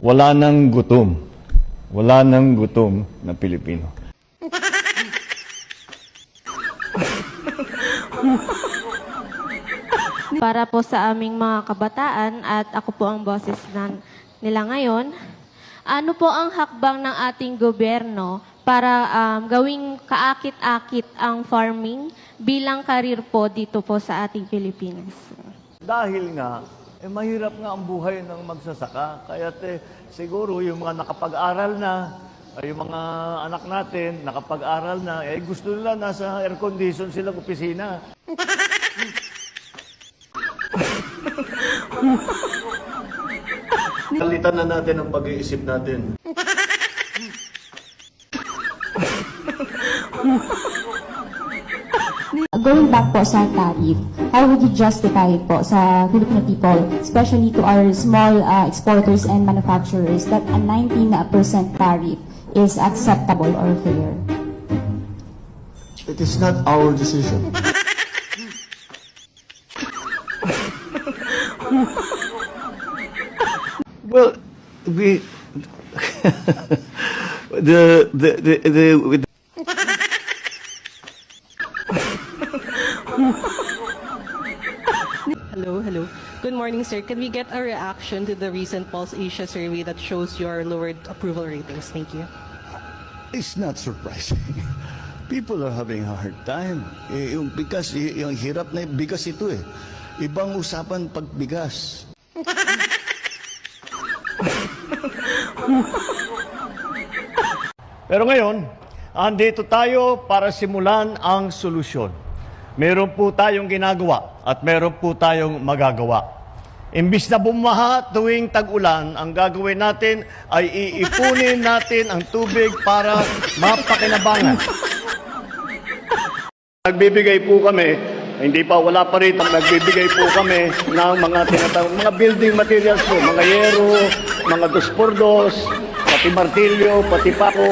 Wala nang gutom. Wala nang gutom na Pilipino. Para po sa aming mga kabataan at ako po ang boses nila ngayon, ano po ang hakbang ng ating gobyerno para gawing kaakit-akit ang farming bilang karir po dito po sa ating Pilipinas? Dahil nga, mahirap nga ang buhay ng magsasaka. Kaya siguro yung mga nakapag-aral na, yung mga anak natin, nakapag-aral na, gusto nila nasa air condition silang opisina. Palitan na natin ang pag-iisip natin. Going back po sa tariff, how would you justify it po sa Filipino people, especially to our small exporters and manufacturers, that a 19% tariff is acceptable or fair? It is not our decision. Well, we... Hello. Good morning, sir. Can we get a reaction to the recent Pulse Asia survey that shows your lowered approval ratings? Thank you. It's not surprising. People are having a hard time. Yung bigas, yung hirap na bigas ito eh. Ibang usapan pag bigas. Pero ngayon, andito tayo para simulan ang solusyon. Meron po tayong ginagawa at meron po tayong magagawa. Imbis na bumaha tuwing tag-ulan, ang gagawin natin ay iipunin natin ang tubig para mapakinabangan. Nagbibigay po kami, hindi pa wala pa rito, nagbibigay po kami ng mga mga building materials po, mga yero, mga 2x2, pati martilyo, pati pako.